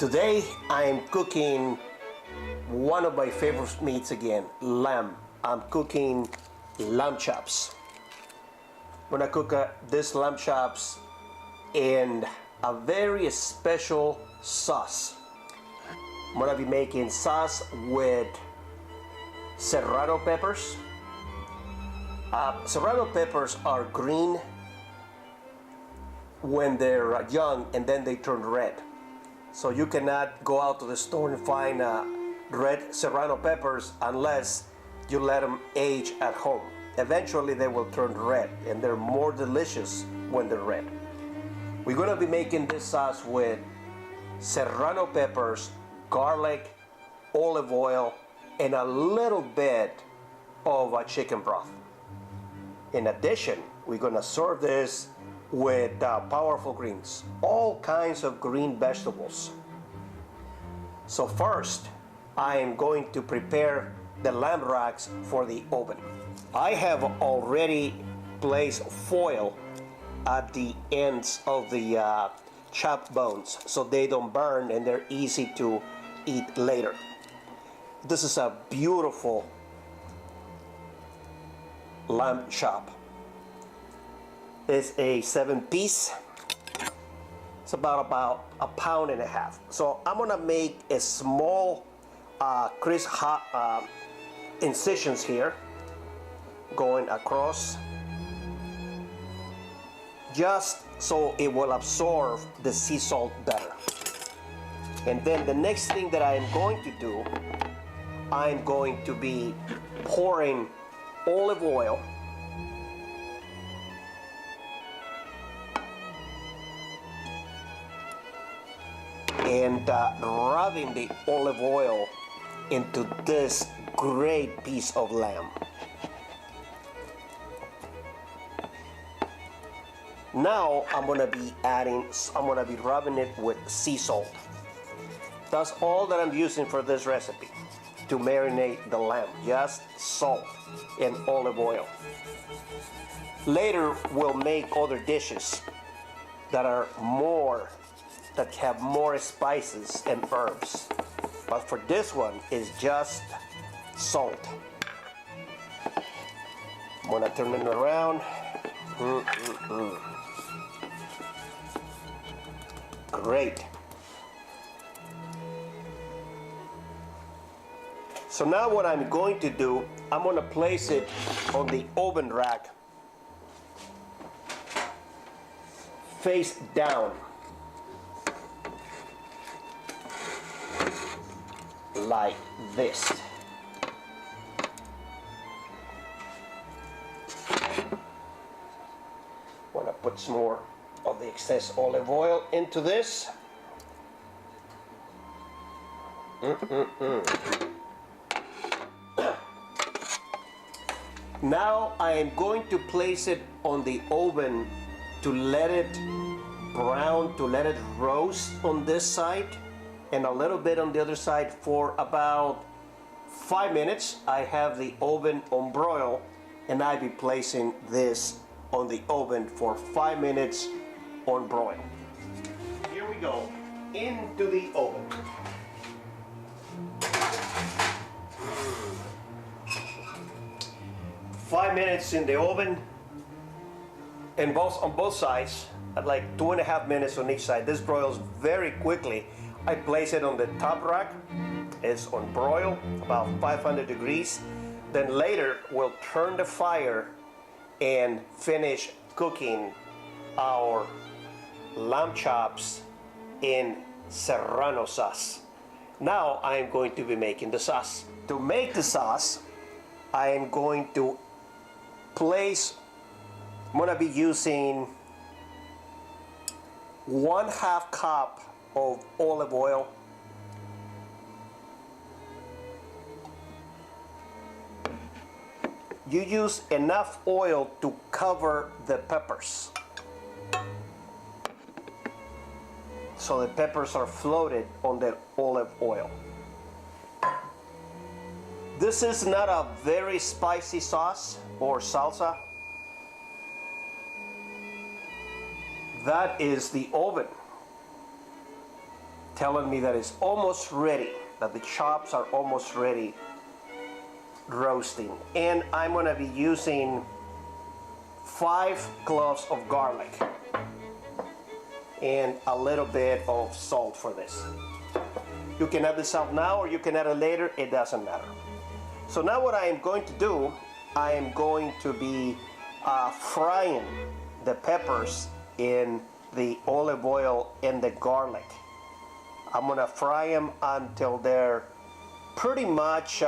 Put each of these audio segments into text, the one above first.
Today I am cooking one of my favorite meats again, lamb. I'm cooking lamb chops. I'm gonna cook this lamb chops in a very special sauce. I'm gonna be making sauce with Serrano peppers. Serrano peppers are green when they're young and then they turn red. So you cannot go out to the store and find red Serrano peppers unless you let them age at home. Eventually they will turn red and they're more delicious when they're red. We're gonna be making this sauce with Serrano peppers, garlic, olive oil, and a little bit of chicken broth. In addition, we're gonna serve this with powerful greens, all kinds of green vegetables. So first, I am going to prepare the lamb racks for the oven. I have already placed foil at the ends of the chopped bones so they don't burn and they're easy to eat later. This is a beautiful lamb chop. It's a 7-piece. It's about a pound and a half. So I'm gonna make a small crisp incisions here going across, just so it will absorb the sea salt better. And then the next thing that I am going to do, I'm going to be pouring olive oil and rubbing the olive oil into this great piece of lamb. Now I'm gonna be rubbing it with sea salt. That's all that I'm using for this recipe to marinate the lamb, just salt and olive oil. Later we'll make other dishes that have more spices and herbs. But for this one, it's just salt. I'm gonna turn it around. Great. So now what I'm going to do, I'm gonna place it on the oven rack face down. Like this. Want to put some more of the excess olive oil into this. Now I am going to place it on the oven to let it brown, to let it roast on this side and a little bit on the other side for about 5 minutes. I have the oven on broil and I'll be placing this on the oven for 5 minutes on broil. Here we go, into the oven. Five minutes in the oven, and on both sides, at like 2.5 minutes on each side. This broils very quickly. I place it on the top rack. It's on broil, about 500 degrees. Then later, we'll turn the fire and finish cooking our lamb chops in Serrano sauce. Now I am going to be making the sauce. To make the sauce, I am going to I'm gonna be using 1/2 cup of olive oil, you use enough oil to cover the peppers so the peppers are floated on the olive oil. This is not a very spicy sauce or salsa. That is the oven. telling me that it's almost ready, that the chops are almost ready roasting. And I'm gonna be using 5 cloves of garlic and a little bit of salt for this. You can add the salt now or you can add it later, it doesn't matter. So now what I am going to do, I am going to be frying the peppers in the olive oil and the garlic. I'm gonna fry them until they're pretty much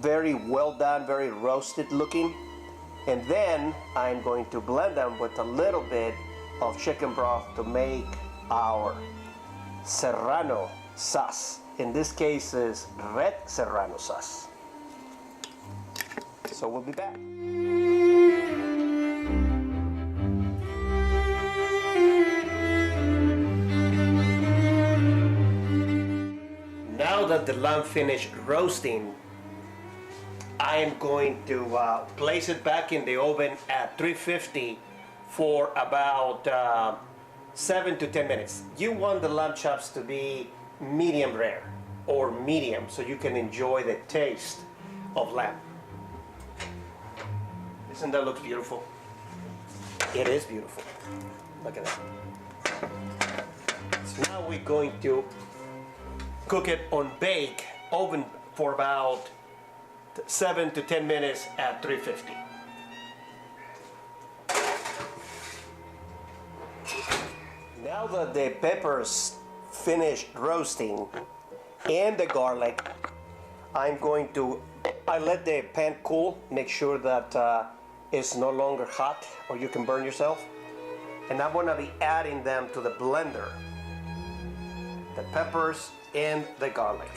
very well done, very roasted looking. And then I'm going to blend them with a little bit of chicken broth to make our Serrano sauce. In this case is red Serrano sauce. So we'll be back. Now that the lamb finished roasting, I am going to place it back in the oven at 350 for about 7 to 10 minutes. You want the lamb chops to be medium rare or medium so you can enjoy the taste of lamb. Doesn't that look beautiful? It is beautiful. Look at that. So now we're going to cook it on bake oven for about 7 to 10 minutes at 350. Now that the peppers finished roasting and the garlic, I let the pan cool, make sure that it's no longer hot or you can burn yourself. And I'm gonna be adding them to the blender. The peppers and the garlic.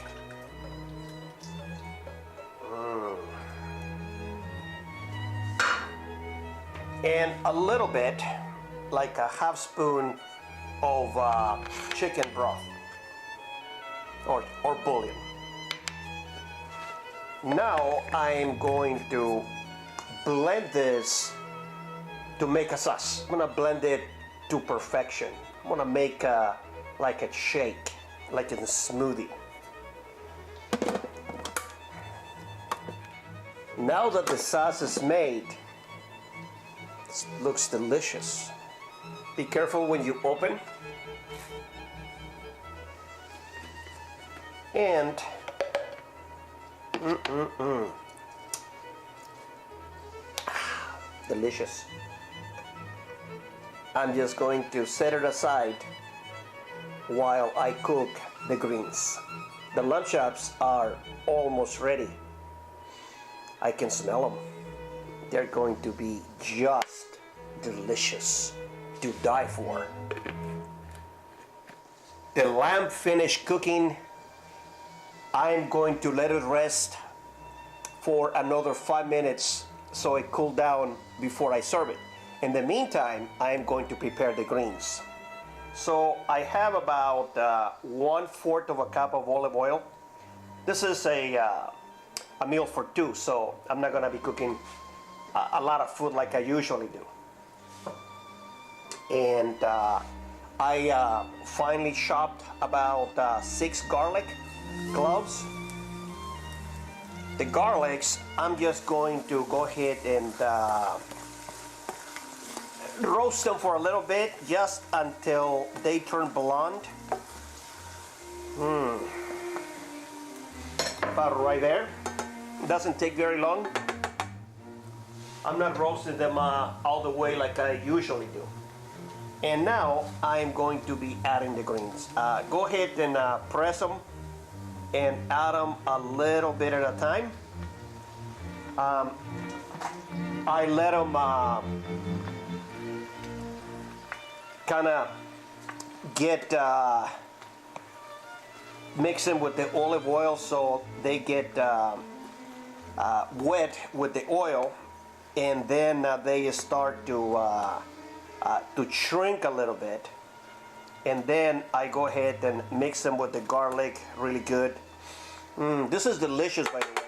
And a little bit, like a half spoon of chicken broth or bouillon. Now I'm going to blend this to make a sauce. I'm gonna blend it to perfection. I'm gonna make like a shake, like in a smoothie. Now that the sauce is made, it looks delicious. Be careful when you open. And delicious. I'm just going to set it aside while I cook the greens. The lamb chops are almost ready. I can smell them. They're going to be just delicious to die for. The lamb finished cooking. I'm going to let it rest for another 5 minutes so it cool down before I serve it. In the meantime, I'm going to prepare the greens. So I have about 1/4 of a cup of olive oil. This is a meal for 2, so I'm not gonna be cooking a lot of food like I usually do. And I finely chopped about 6 garlic cloves. The garlics, I'm just going to go ahead and roast them for a little bit, just until they turn blonde. About right there. Doesn't take very long. I'm not roasting them all the way like I usually do. And now I'm going to be adding the greens. Go ahead and press them and add them a little bit at a time. I let them kind of get mix them with the olive oil so they get wet with the oil, and then they start to shrink a little bit, and then I go ahead and mix them with the garlic really good. This is delicious, by the way.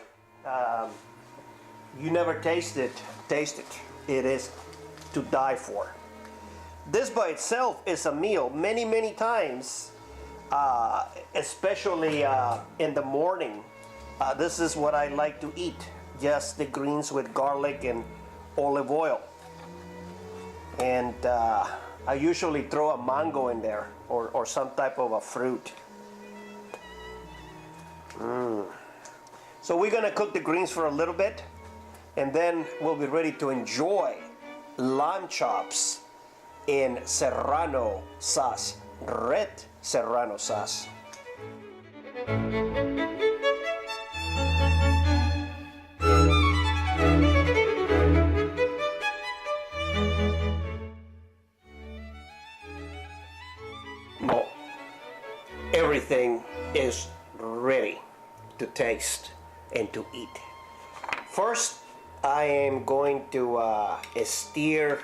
You never taste it. It is to die for. This by itself is a meal many times, especially in the morning. This is what I like to eat, just the greens with garlic and olive oil. And I usually throw a mango in there or some type of a fruit. So we're gonna cook the greens for a little bit, and then we'll be ready to enjoy lamb chops in Serrano sauce, red Serrano sauce. Well, everything is ready to taste and to eat. First, I am going to stir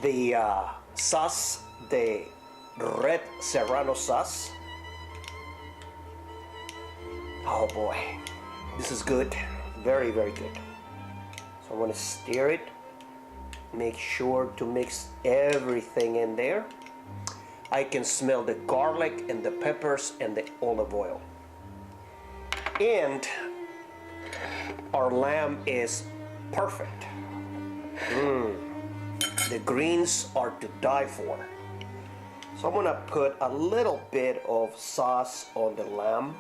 the sauce, the red Serrano sauce. Oh boy, this is good, very good. So I'm going to stir it, make sure to mix everything in there. I can smell the garlic and the peppers and the olive oil. And our lamb is perfect. The greens are to die for. So I'm gonna put a little bit of sauce on the lamb.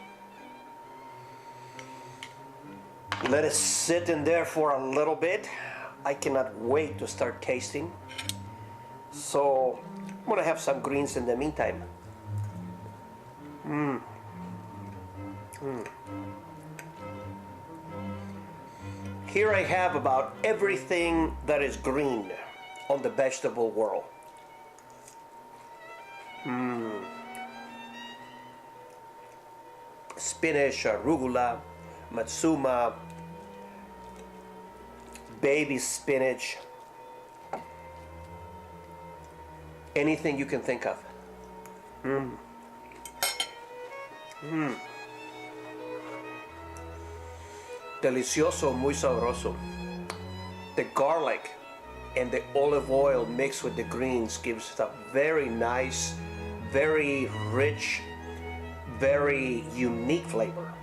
Let it sit in there for a little bit. I cannot wait to start tasting. So I'm gonna have some greens in the meantime. Here I have about everything that is green on the vegetable world. Spinach, arugula, matsuma, baby spinach, anything you can think of. Delicioso, muy sabroso. The garlic and the olive oil mixed with the greens gives a very nice, very rich, very unique flavor.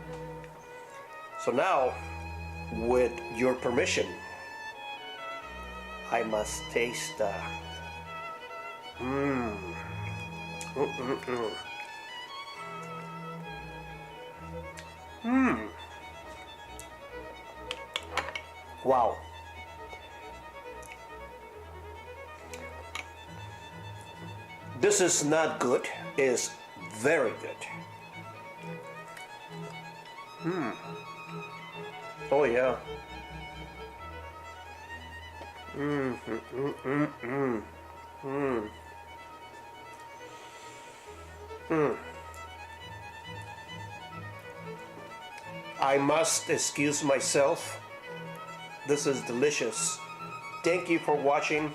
So now, with your permission, I must taste Wow. This is not good, it's very good. Oh yeah. I must excuse myself. This is delicious. Thank you for watching.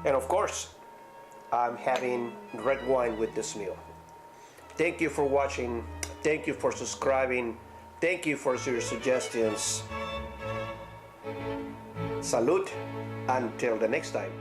And of course, I'm having red wine with this meal. Thank you for watching. Thank you for subscribing. Thank you for your suggestions. Salud. Until the next time.